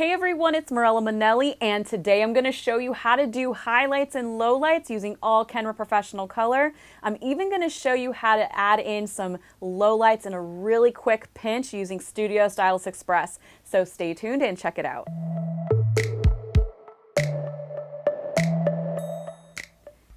Hey everyone, it's Mirella Manelli, and today I'm going to show you how to do highlights and lowlights using all Kenra Professional color. I'm even going to show you how to add in some lowlights in a really quick pinch using Studio Stylist Express. So stay tuned and check it out.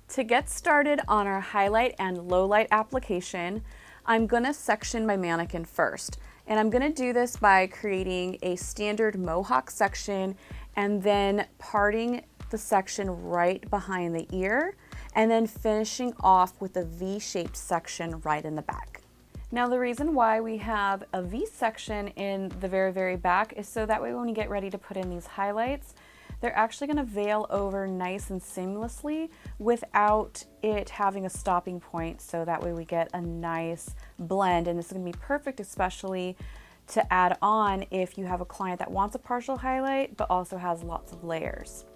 To get started on our highlight and lowlight application, I'm going to section my mannequin first. And I'm going to do this by creating a standard mohawk section and then parting the section right behind the ear and then finishing off with a V-shaped section right in the back. Now the reason why we have a V section in the very back is so that way when we get ready to put in these highlights, they're actually going to veil over nice and seamlessly without it having a stopping point, so that way we get a nice blend. And this is going to be perfect especially to add on if you have a client that wants a partial highlight but also has lots of layers.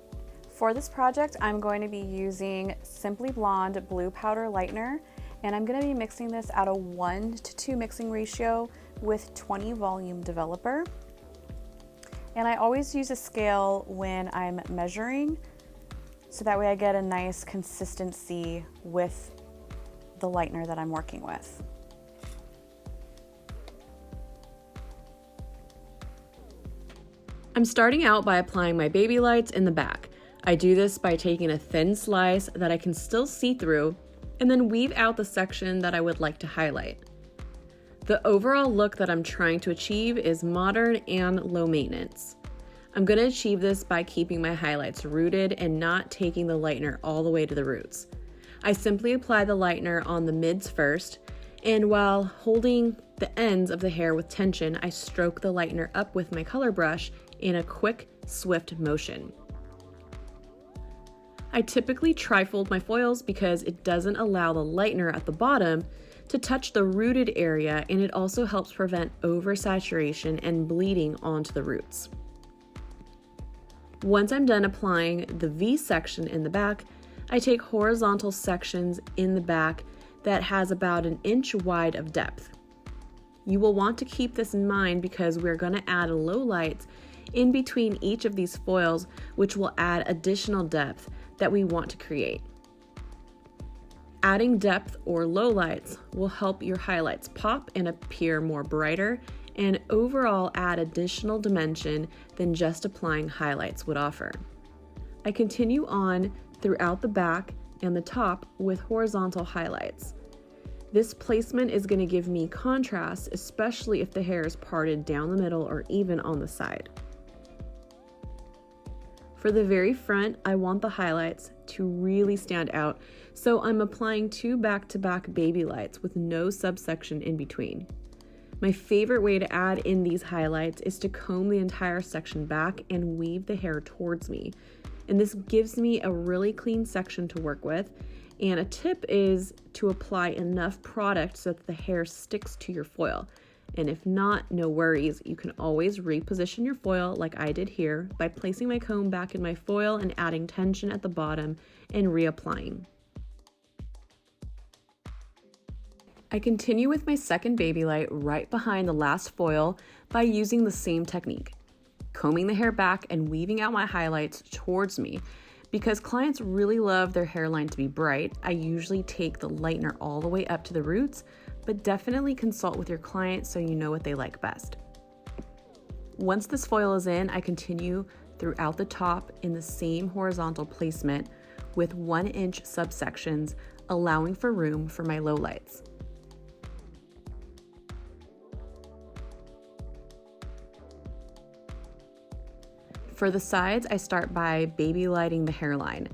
For this project, I'm going to be using Simply Blonde Blue Powder Lightener, and I'm going to be mixing this at a 1:2 mixing ratio with 20 volume developer. And I always use a scale when I'm measuring, so that way I get a nice consistency with the lightener that I'm working with. I'm starting out by applying my baby lights in the back. I do this by taking a thin slice that I can still see through and then weave out the section that I would like to highlight. The overall look that I'm trying to achieve is modern and low maintenance. I'm going to achieve this by keeping my highlights rooted and not taking the lightener all the way to the roots. I simply apply the lightener on the mids first, and while holding the ends of the hair with tension, I stroke the lightener up with my color brush in a quick, swift motion. I typically trifold my foils because it doesn't allow the lightener at the bottom to touch the rooted area, and it also helps prevent oversaturation and bleeding onto the roots. Once I'm done applying the V section in the back, I take horizontal sections in the back that has about 1 inch wide of depth. You will want to keep this in mind because we're going to add lowlights in between each of these foils, which will add additional depth that we want to create. Adding depth or lowlights will help your highlights pop and appear more brighter and overall add additional dimension than just applying highlights would offer. I continue on throughout the back and the top with horizontal highlights. This placement is going to give me contrast, especially if the hair is parted down the middle or even on the side. For the very front, I want the highlights to really stand out, so I'm applying 2 back-to-back baby lights with no subsection in between. My favorite way to add in these highlights is to comb the entire section back and weave the hair towards me. And this gives me a really clean section to work with. And a tip is to apply enough product so that the hair sticks to your foil. And if not, no worries, you can always reposition your foil like I did here by placing my comb back in my foil and adding tension at the bottom and reapplying. I continue with my second baby light right behind the last foil by using the same technique, combing the hair back and weaving out my highlights towards me. Because clients really love their hairline to be bright, I usually take the lightener all the way up to the roots, but definitely consult with your client so you know what they like best. Once this foil is in, I continue throughout the top in the same horizontal placement with 1 inch subsections, allowing for room for my lowlights. For the sides, I start by baby lighting the hairline.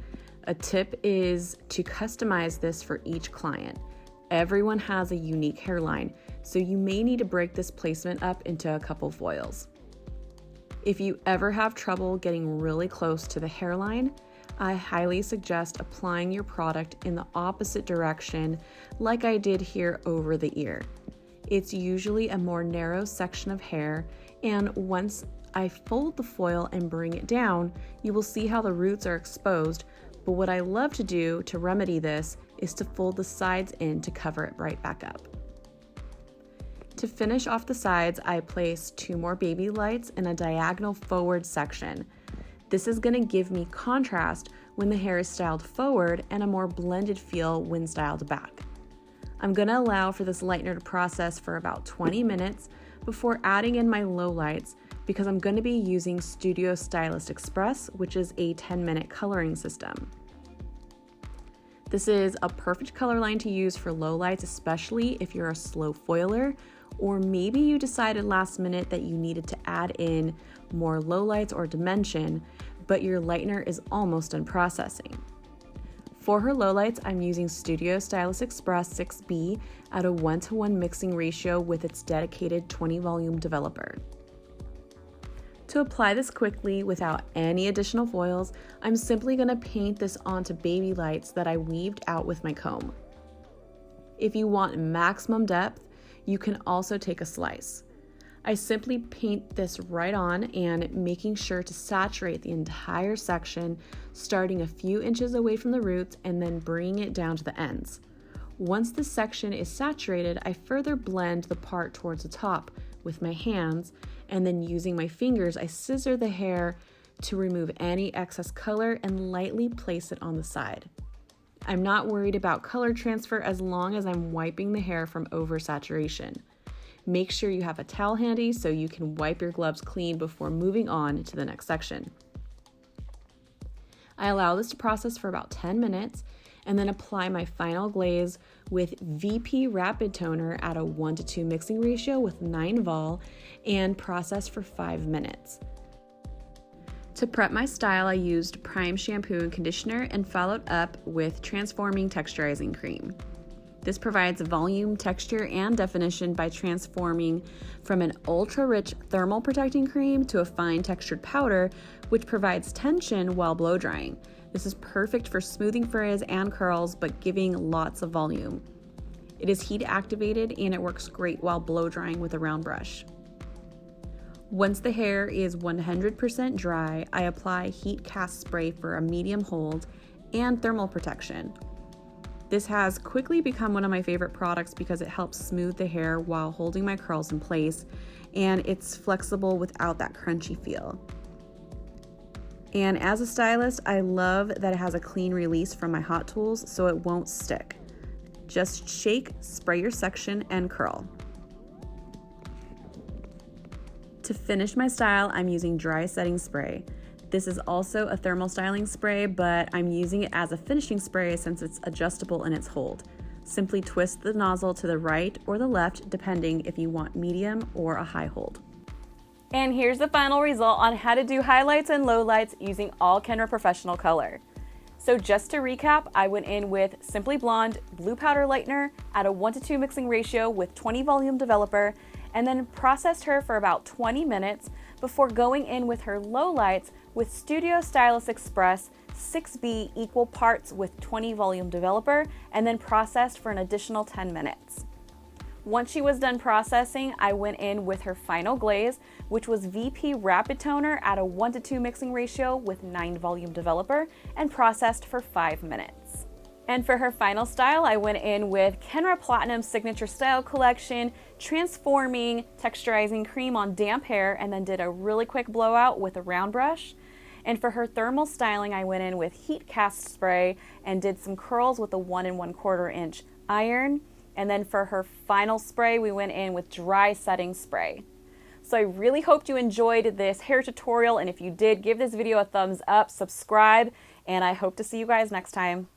A tip is to customize this for each client. Everyone has a unique hairline, so you may need to break this placement up into a couple foils. If you ever have trouble getting really close to the hairline, I highly suggest applying your product in the opposite direction like I did here over the ear. It's usually a more narrow section of hair, and once I fold the foil and bring it down, you will see how the roots are exposed, but what I love to do to remedy this is to fold the sides in to cover it right back up. To finish off the sides, I placed 2 more baby lights in a diagonal forward section. This is going to give me contrast when the hair is styled forward and a more blended feel when styled back. I'm going to allow for this lightener to process for about 20 minutes before adding in my Lowlights because I'm going to be using Studio Stylist Express, which is a 10-minute coloring system. This is a perfect color line to use for Lowlights, especially if you're a slow foiler, or maybe you decided last minute that you needed to add in more Lowlights or dimension, but your lightener is almost done processing. For her Lowlights, I'm using Studio Stylist Express 6B at a 1:1 mixing ratio with its dedicated 20 volume developer. To apply this quickly without any additional foils, I'm simply going to paint this onto baby lights that I weaved out with my comb. If you want maximum depth, you can also take a slice. I simply paint this right on and making sure to saturate the entire section, starting a few inches away from the roots and then bringing it down to the ends. Once the section is saturated, I further blend the part towards the top with my hands, and then using my fingers, I scissor the hair to remove any excess color and lightly place it on the side. I'm not worried about color transfer as long as I'm wiping the hair from oversaturation. Make sure you have a towel handy so you can wipe your gloves clean before moving on to the next section. I allow this to process for about 10 minutes and then apply my final glaze with VP Rapid Toner at a 1:2 mixing ratio with 9 vol and process for 5 minutes. To prep my style, I used Prime shampoo and conditioner and followed up with Transforming Texturizing Cream. This provides volume, texture, and definition by transforming from an ultra-rich thermal protecting cream to a fine textured powder, which provides tension while blow drying. This is perfect for smoothing frizz and curls, but giving lots of volume. It is heat activated and it works great while blow drying with a round brush. Once the hair is 100% dry, I apply heat cast spray for a medium hold and thermal protection. This has quickly become one of my favorite products because it helps smooth the hair while holding my curls in place, and it's flexible without that crunchy feel. And as a stylist, I love that it has a clean release from my hot tools so it won't stick. Just shake, spray your section, and curl. To finish my style, I'm using dry setting spray. This is also a thermal styling spray, but I'm using it as a finishing spray since it's adjustable in its hold. Simply twist the nozzle to the right or the left, depending if you want medium or a high hold. And here's the final result on how to do highlights and lowlights using all Kenra Professional color. So just to recap, I went in with Simply Blonde Blue Powder Lightener at a 1:2 mixing ratio with 20 volume developer, and then processed her for about 20 minutes before going in with her Lowlights with Studio Stylist Express 6B equal parts with 20 volume developer, and then processed for an additional 10 minutes. Once she was done processing, I went in with her final glaze, which was VP Rapid Toner at a 1:2 mixing ratio with 9 volume developer, and processed for 5 minutes. And for her final style, I went in with Kenra Platinum Signature Style Collection, Transforming Texturizing Cream on damp hair, and then did a really quick blowout with a round brush. And for her thermal styling, I went in with Heat Cast Spray and did some curls with a 1 1/4 inch iron. And then for her final spray, we went in with Dry Setting Spray. So I really hoped you enjoyed this hair tutorial, and if you did, give this video a thumbs up, subscribe, and I hope to see you guys next time.